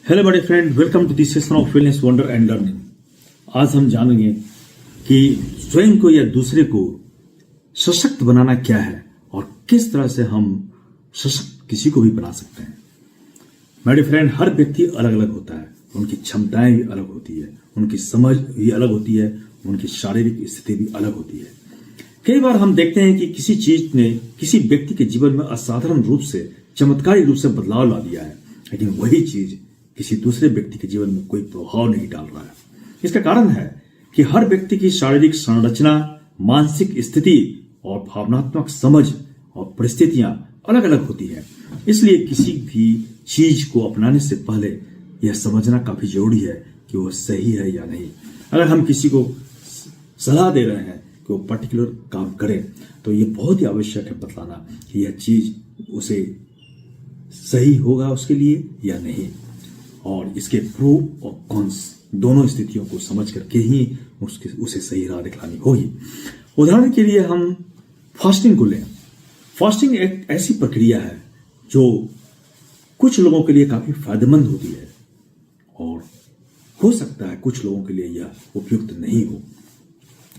Hello बड़े friend, welcome to this session of wellness wonder and learning. आज हम जानेंगे कि स्वयं को या दूसरे को सशक्त बनाना क्या है और किस तरह से हम सशक्त किसी को भी बना सकते हैं। मेरे फ्रेंड, हर व्यक्ति अलग अलग होता है, उनकी क्षमताएं भी अलग होती है, उनकी समझ भी अलग होती है, उनकी शारीरिक स्थिति भी अलग होती है। कई बार हम देखते हैं कि किसी चीज ने किसी व्यक्ति के जीवन में असाधारण रूप से, चमत्कारी रूप से बदलाव ला दिया है, लेकिन वही चीज किसी दूसरे व्यक्ति के जीवन में कोई प्रभाव नहीं डाल रहा है। इसका कारण है कि हर व्यक्ति की शारीरिक संरचना, मानसिक स्थिति और भावनात्मक समझ और परिस्थितियां अलग अलग होती है। इसलिए किसी भी चीज को अपनाने से पहले यह समझना काफी जरूरी है कि वह सही है या नहीं। अगर हम किसी को सलाह दे रहे हैं कि वो पर्टिकुलर काम करे, तो ये बहुत ही आवश्यक है बतलाना कि यह चीज उसे सही होगा उसके लिए या नहीं, और इसके प्रो और कॉन्स दोनों स्थितियों को समझ करके ही उसे सही राह दिखलानी होगी। उदाहरण के लिए हम फास्टिंग को लें। फास्टिंग एक ऐसी प्रक्रिया है जो कुछ लोगों के लिए काफी फायदेमंद होती है और हो सकता है कुछ लोगों के लिए यह उपयुक्त नहीं हो।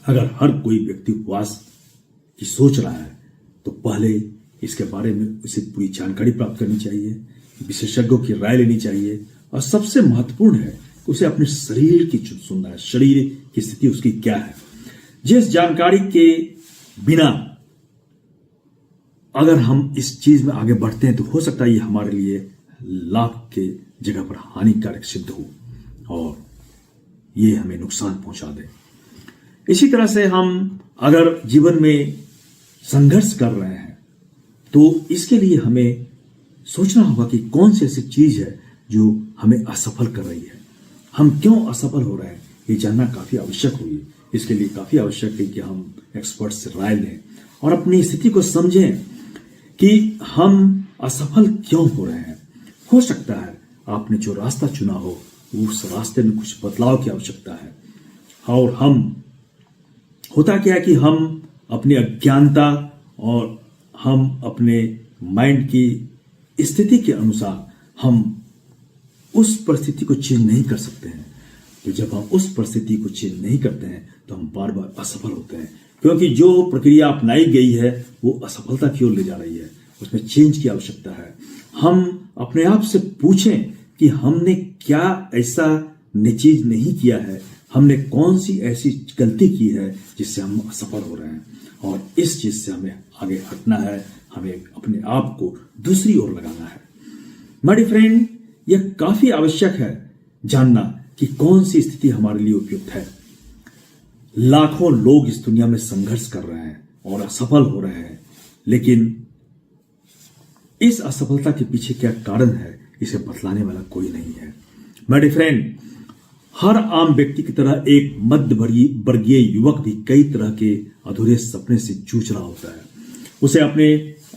अगर हर कोई व्यक्ति उपवास की सोच रहा है तो पहले इसके बारे में उसे पूरी जानकारी प्राप्त करनी चाहिए, विशेषज्ञों की राय लेनी चाहिए, और सबसे महत्वपूर्ण है कि उसे अपने शरीर की सुनना है, शरीर की स्थिति उसकी क्या है। जिस जानकारी के बिना अगर हम इस चीज में आगे बढ़ते हैं तो हो सकता है ये हमारे लिए लाभ के जगह पर हानिकारक सिद्ध हो और ये हमें नुकसान पहुंचा दे। इसी तरह से हम अगर जीवन में संघर्ष कर रहे हैं तो इसके लिए हमें सोचना होगा कि कौन सी ऐसी चीज है जो हमें असफल कर रही है, हम क्यों असफल हो रहे हैं, ये जानना काफी आवश्यक होगी। इसके लिए काफी आवश्यक है कि हम एक्सपर्ट से राय लें और अपनी स्थिति को समझें कि हम असफल क्यों हो रहे हैं। हो सकता है आपने जो रास्ता चुना हो उस रास्ते में कुछ बदलाव की आवश्यकता है, और होता क्या है कि हम अपनी अज्ञानता और हम अपने माइंड की स्थिति के अनुसार हम उस परिस्थिति को चेंज नहीं कर सकते हैं। तो जब हम उस परिस्थिति को चेंज नहीं करते हैं तो हम बार बार असफल होते हैं, क्योंकि जो प्रक्रिया अपनाई गई है वो असफलता की ओर ले जा रही है। उसमें चेंज की आवश्यकता है। हम अपने आप से पूछें कि हमने क्या ऐसा चीज नहीं किया है, हमने कौन सी ऐसी गलती की है जिससे हम असफल हो रहे हैं, और इस चीज से हमें आगे हटना है, हमें अपने आप को दूसरी ओर लगाना है। माय फ्रेंड, यह काफी आवश्यक है जानना कि कौन सी स्थिति हमारे लिए उपयुक्त है। लाखों लोग इस दुनिया में संघर्ष कर रहे हैं और असफल हो रहे हैं, लेकिन इस असफलता के पीछे क्या कारण है इसे बतलाने वाला कोई नहीं है। माय फ्रेंड, हर आम व्यक्ति की तरह एक मध्य वर्गीय युवक भी कई तरह के अधूरे सपने से जूझ रहा होता है। उसे अपने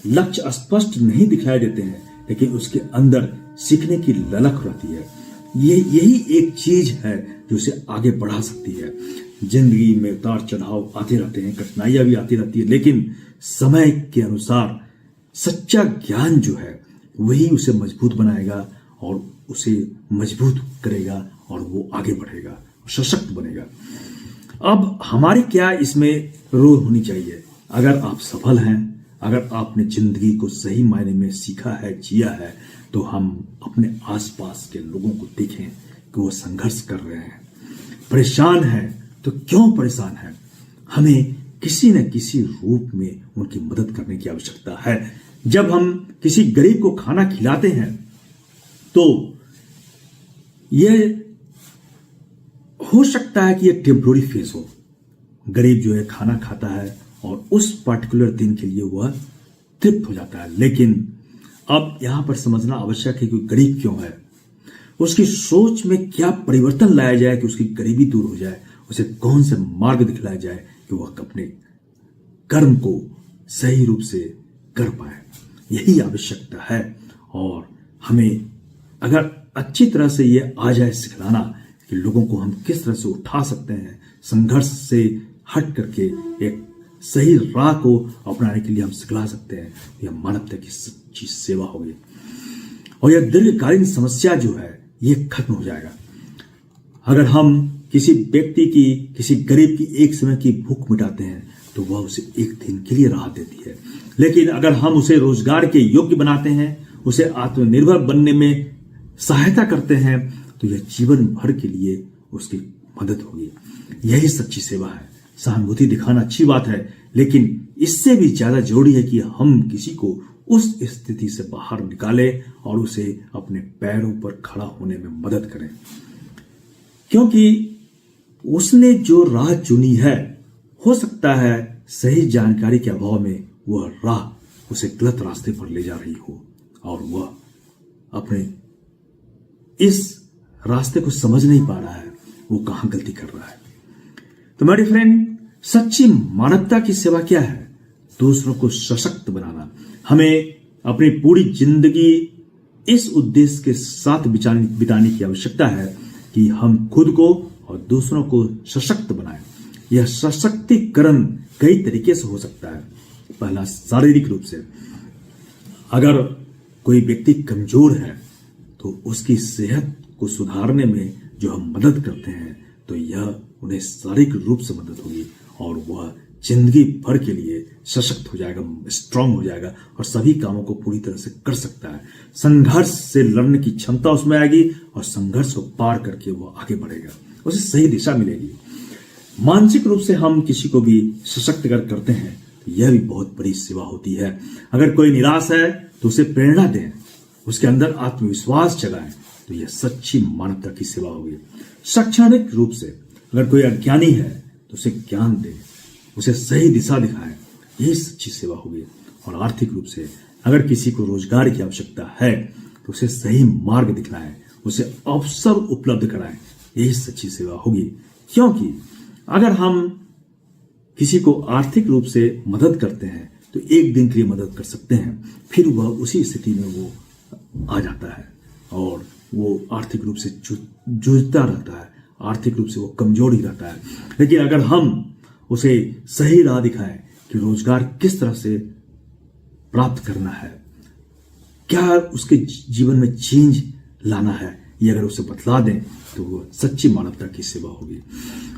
लक्ष्य स्पष्ट नहीं दिखाई देते हैं, लेकिन उसके अंदर सीखने की ललक रहती है। यही एक चीज है जो उसे आगे बढ़ा सकती है। जिंदगी में उतार चढ़ाव आते रहते हैं, कठिनाइयां भी आती रहती है, लेकिन समय के अनुसार सच्चा ज्ञान जो है वही उसे मजबूत बनाएगा और उसे मजबूत करेगा और वो आगे बढ़ेगा, सशक्त बनेगा। अब हमारी क्या इसमें रोल होनी चाहिए? अगर आप सफल हैं, अगर आपने जिंदगी को सही मायने में सीखा है, जिया है, तो हम अपने आसपास के लोगों को देखें कि वो संघर्ष कर रहे हैं, परेशान हैं, तो क्यों परेशान हैं? हमें किसी न किसी रूप में उनकी मदद करने की आवश्यकता है। जब हम किसी गरीब को खाना खिलाते हैं तो यह हो सकता है कि यह टेम्पोररी फेज हो। गरीब जो है खाना खाता है और उस पर्टिकुलर दिन के लिए वह तृप्त हो जाता है, लेकिन अब यहां पर समझना आवश्यक है कि गरीब क्यों है, उसकी सोच में क्या परिवर्तन लाया जाए कि उसकी गरीबी दूर हो जाए, उसे कौन से मार्ग दिखलाया जाए कि वह अपने कर्म को सही रूप से कर पाए। यही आवश्यकता है, और हमें अगर अच्छी तरह से यह आ जाए सिखलाना कि लोगों को हम किस तरह से उठा सकते हैं, संघर्ष से हट करके एक सही राह को अपनाने के लिए हम सिखला सकते हैं, यह मानवता की सच्ची सेवा होगी। और यह दीर्घकालीन समस्या जो है ये खत्म हो जाएगा। अगर हम किसी व्यक्ति की, किसी गरीब की एक समय की भूख मिटाते हैं तो वह उसे एक दिन के लिए राहत देती है। लेकिन अगर हम उसे रोजगार के योग्य बनाते हैं, उसे आत्मनिर्भर बनने में सहायता करते हैं, तो यह जीवन भर के लिए उसकी मदद होगी। यही सच्ची सेवा है। सहानुभूति दिखाना अच्छी बात है, लेकिन इससे भी ज्यादा जरूरी है कि हम किसी को उस स्थिति से बाहर निकालें और उसे अपने पैरों पर खड़ा होने में मदद करें, क्योंकि उसने जो राह चुनी है, हो सकता है सही जानकारी के अभाव में वह राह उसे गलत रास्ते पर ले जा रही हो और वह अपने इस रास्ते को समझ नहीं पा रहा है, वो कहां गलती कर रहा है। तो मेरे फ्रेंड, सच्ची मानवता की सेवा क्या है? दूसरों को सशक्त बनाना। हमें अपनी पूरी जिंदगी इस उद्देश्य के साथ बिताने की आवश्यकता है कि हम खुद को और दूसरों को सशक्त बनाएं। यह सशक्तिकरण कई तरीके से हो सकता है। पहला, शारीरिक रूप से। अगर कोई व्यक्ति कमजोर है तो उसकी सेहत को सुधारने में जो हम मदद करते हैं, तो यह उन्हें शारीरिक रूप से मदद होगी और वह जिंदगी भर के लिए सशक्त हो जाएगा, स्ट्रांग हो जाएगा और सभी कामों को पूरी तरह से कर सकता है। संघर्ष से लड़ने की क्षमता उसमें आएगी और संघर्ष को पार करके वो आगे बढ़ेगा, उसे सही दिशा मिलेगी। मानसिक रूप से हम किसी को भी सशक्त करते हैं तो यह भी बहुत बड़ी सेवा होती है। अगर कोई निराश है तो उसे प्रेरणा दें, उसके अंदर आत्मविश्वास जगाएं, तो यह सच्ची मानवता की सेवा होगी। शैक्षणिक रूप से अगर कोई अज्ञानी है तो उसे ज्ञान दें, उसे सही दिशा दिखाएं, यही सच्ची सेवा होगी। और आर्थिक रूप से अगर किसी को रोजगार की आवश्यकता है तो उसे सही मार्ग दिखलाएं, उसे अवसर उपलब्ध कराएं, यही सच्ची सेवा होगी। क्योंकि अगर हम किसी को आर्थिक रूप से मदद करते हैं तो एक दिन के लिए मदद कर सकते हैं, फिर वह उसी स्थिति में वो आ जाता है और वो आर्थिक रूप से जूझता रहता है, आर्थिक रूप से वो कमजोर ही रहता है। लेकिन अगर हम उसे सही राह दिखाएं कि रोजगार किस तरह से प्राप्त करना है, क्या उसके जीवन में चेंज लाना है, ये अगर उसे बतला दें तो वो सच्ची मानवता की सेवा होगी।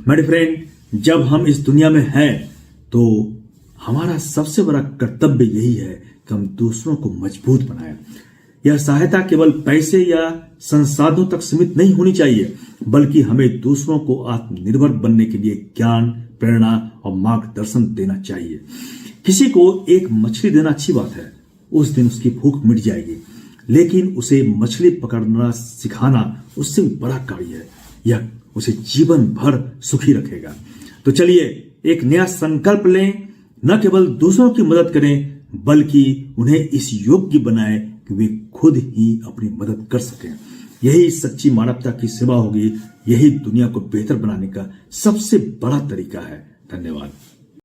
मेरे फ्रेंड, जब हम इस दुनिया में हैं तो हमारा सबसे बड़ा कर्तव्य यही है कि हम दूसरों को मजबूत बनाएं। यह सहायता केवल पैसे या संसाधनों तक सीमित नहीं होनी चाहिए, बल्कि हमें दूसरों को आत्मनिर्भर बनने के लिए ज्ञान, प्रेरणा और मार्गदर्शन देना चाहिए। किसी को एक मछली देना अच्छी बात है, उस दिन उसकी भूख मिट जाएगी, लेकिन उसे मछली पकड़ना सिखाना उससे भी बड़ा कार्य है, यह उसे जीवन भर सुखी रखेगा। तो चलिए एक नया संकल्प लें, न केवल दूसरों की मदद करें बल्कि उन्हें इस योग्य बनाएं कि वे खुद ही अपनी मदद कर सकें। यही सच्ची मानवता की सेवा होगी, यही दुनिया को बेहतर बनाने का सबसे बड़ा तरीका है। धन्यवाद।